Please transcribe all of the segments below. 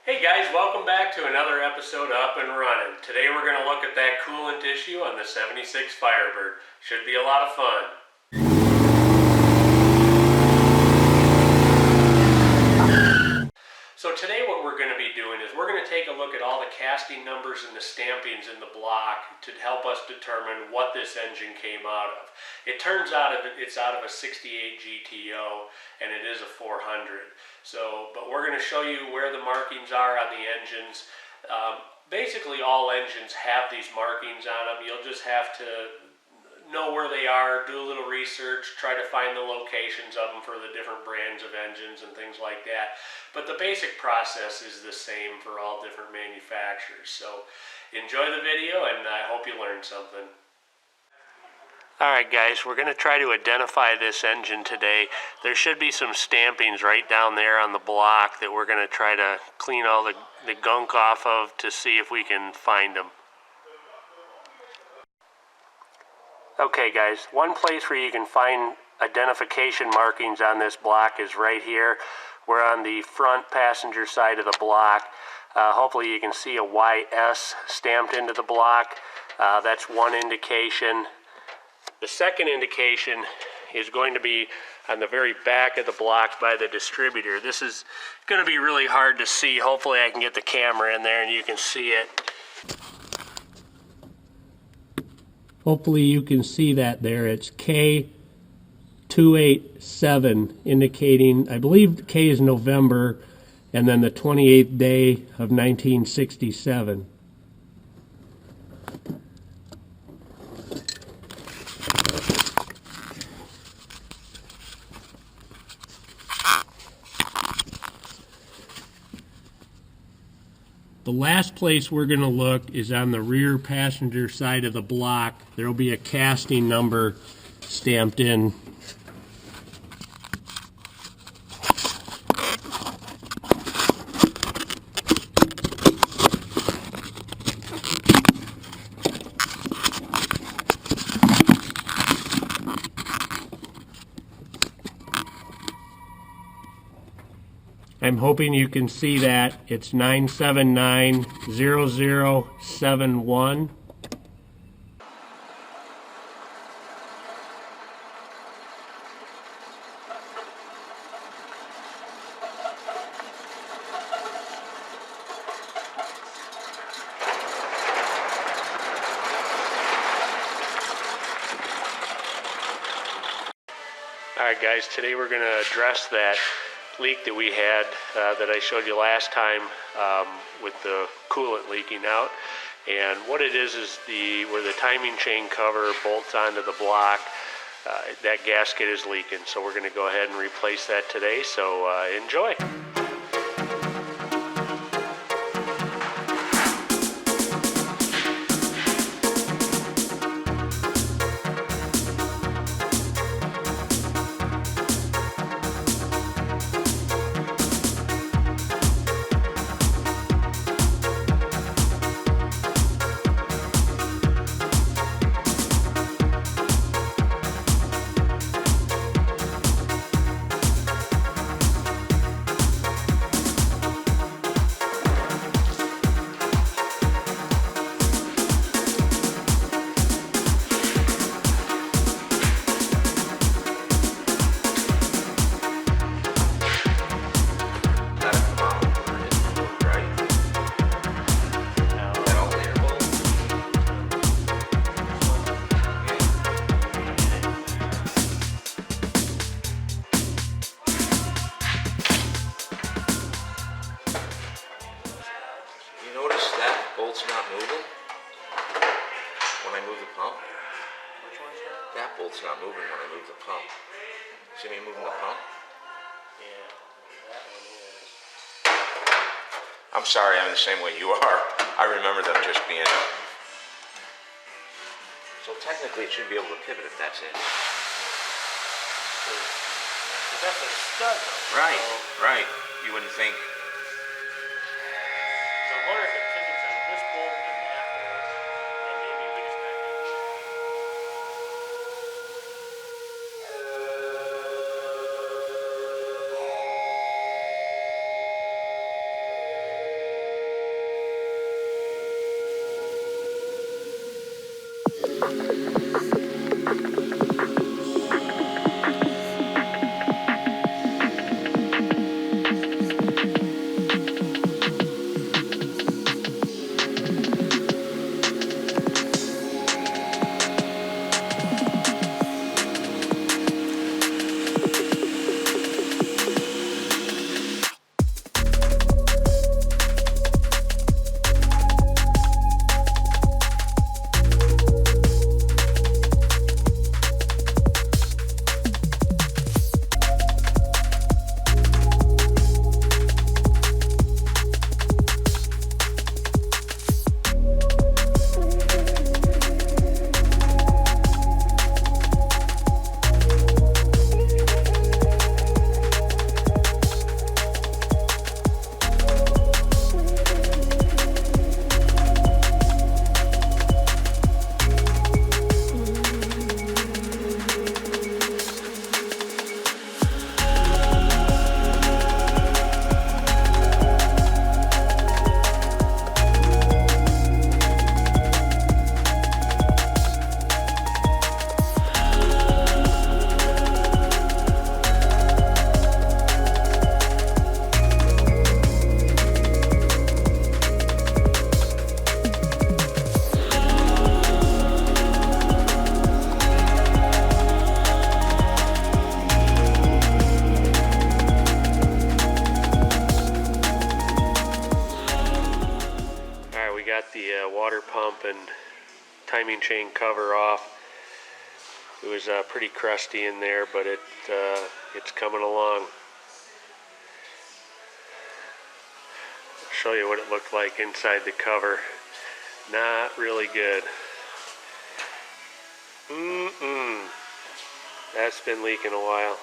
Hey guys, welcome back to another episode of Up-N-Runnin. Today we're going to look at that coolant issue on the 76 Firebird. Should be a lot of fun. So today what we're going to be doing is we're going to take a look at all the casting numbers and the stampings in the block to help us determine what this engine came out of. It turns out it's out of a 68 GTO and it is a 400. But we're going to show you where the markings are on the engines. Basically all engines have these markings on them. You'll just have to know where they are, do a little research, try to find the locations of them for the different brands of engines and things like that. But the basic process is the same for all different manufacturers. So enjoy the video and I hope you learned something. Alright guys, we're going to try to identify this engine today. There should be some stampings right down there on the block that we're going to try to clean all the gunk off of to see if we can find them. Okay guys, one place where you can find identification markings on this block is right here. We're on the front passenger side of the block. Hopefully you can see a YS stamped into the block. That's one indication. The second indication is going to be on the very back of the block by the distributor. This is going to be really hard to see. Hopefully I can get the camera in there and you can see it. Hopefully you can see that there. It's K287 indicating, I believe K is November, and then the 28th day of 1967. The last place we're going to look is on the rear passenger side of the block. There will be a casting number stamped in. I'm hoping you can see that. It's 9790071. Alright guys, today we're going to address that leak that we had that I showed you last time with the coolant leaking out. And what it is where the timing chain cover bolts onto the block, that gasket is leaking. So we're going to go ahead and replace that today. So enjoy. Bolt's not moving when I move the pump. Which one's that? That bolt's not moving when I move the pump. See me moving the pump? Yeah, that one is. I'm sorry, I'm the same way you are. I remember them just being... So technically it should be able to pivot if that's it. That's a stud though. Right, so right. You wouldn't think... I wonder if it pivots on this bolt and that bolt, and maybe we just got Water pump and timing chain cover off. It was pretty crusty in there, but it's coming along. I'll show you what it looked like inside the cover. Not really good. That's been leaking a while.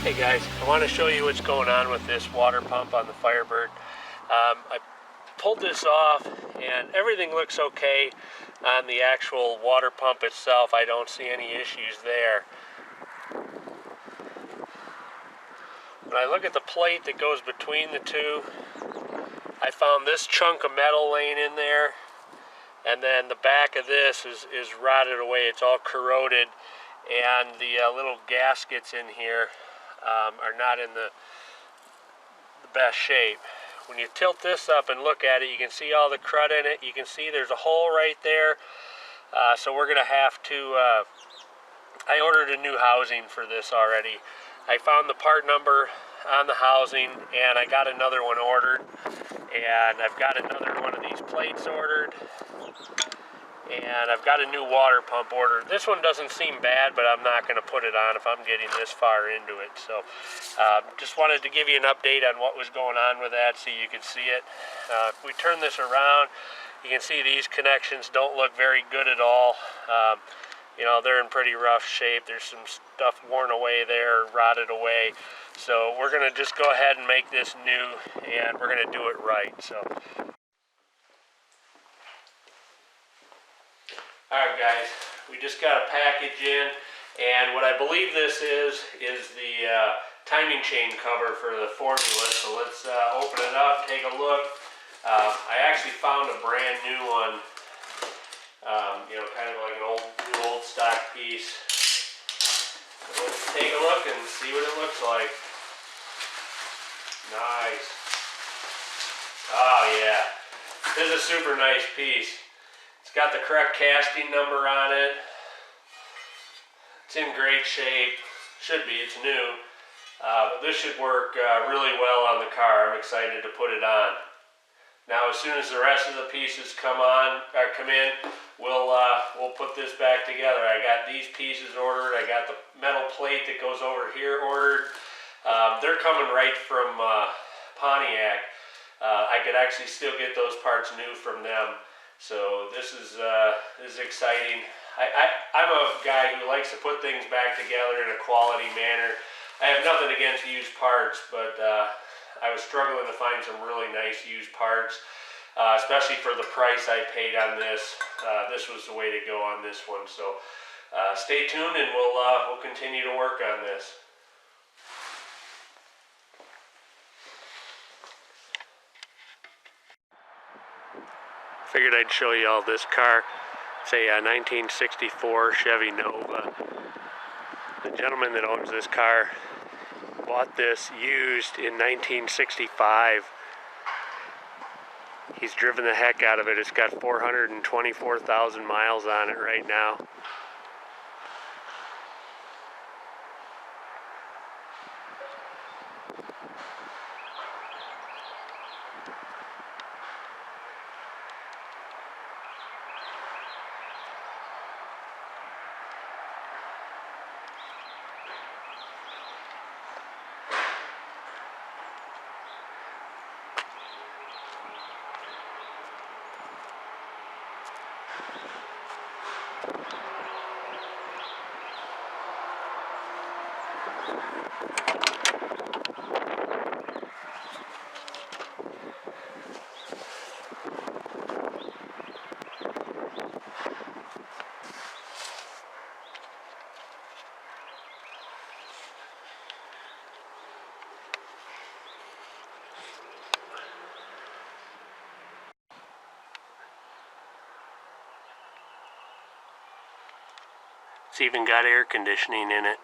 Hey guys, I want to show you what's going on with this water pump on the Firebird. I pulled this off and everything looks okay on the actual water pump itself. I don't see any issues there. When I look at the plate that goes between the two, I found this chunk of metal laying in there, and then the back of this is rotted away. It's all corroded, and the little gaskets in here are not in the best shape. When you tilt this up and look at it, you can see all the crud in it. You can see there's a hole right there. So we're gonna have to, I ordered a new housing for this already. I found the part number on the housing and I got another one ordered. And I've got another one of these plates ordered. And I've got a new water pump ordered. This one doesn't seem bad, but I'm not going to put it on if I'm getting this far into it. So just wanted to give you an update on what was going on with that so you could see it. If we turn this around, you can see these connections don't look very good at all. You know, they're in pretty rough shape. There's some stuff worn away there, rotted away. So we're gonna just go ahead and make this new, and we're gonna do it right. So, all right, guys, we just got a package in, and what I believe this is the timing chain cover for the formula. So let's open it up, take a look. I actually found a brand new one. You know, kind of like an new old stock piece. So let's take a look and see what it looks like. Nice. Oh yeah, this is a super nice piece. It's got the correct casting number on it. It's in great shape. Should be, it's new. But this should work really well on the car. I'm excited to put it on. Now, as soon as the rest of the pieces come in, we'll put this back together. I got these pieces ordered. I got the metal plate that goes over here ordered. They're coming right from Pontiac. I could actually still get those parts new from them. So this is exciting. I'm a guy who likes to put things back together in a quality manner. I have nothing against used parts, but I was struggling to find some really nice used parts, especially for the price I paid on this. This was the way to go on this one. So stay tuned, and we'll continue to work on this. Figured I'd show you all this car. It's a 1964 Chevy Nova. The gentleman that owns this car bought this used in 1965. He's driven the heck out of it. It's got 424,000 miles on it right now. It's even got air conditioning in it.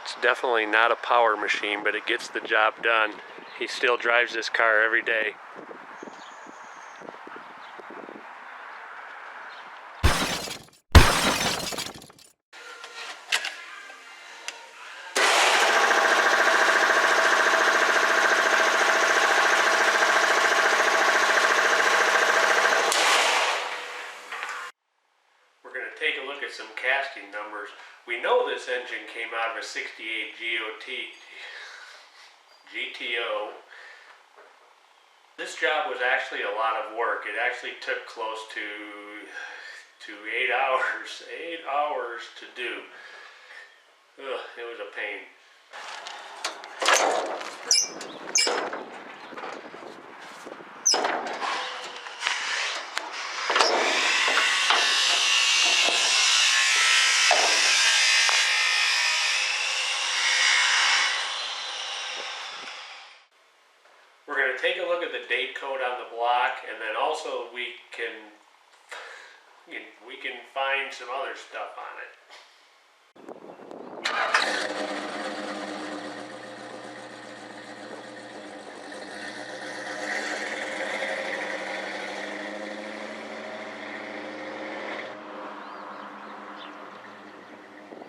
It's definitely not a power machine, but it gets the job done. He still drives this car every day. We're going to take a look at some casting numbers. We know this engine came out of a 68 GTO. This job was actually a lot of work. It actually took close to 8 hours to do. Ugh, it was a pain. We're going to take a look at the date code on the block, and then also we can find some other stuff on it.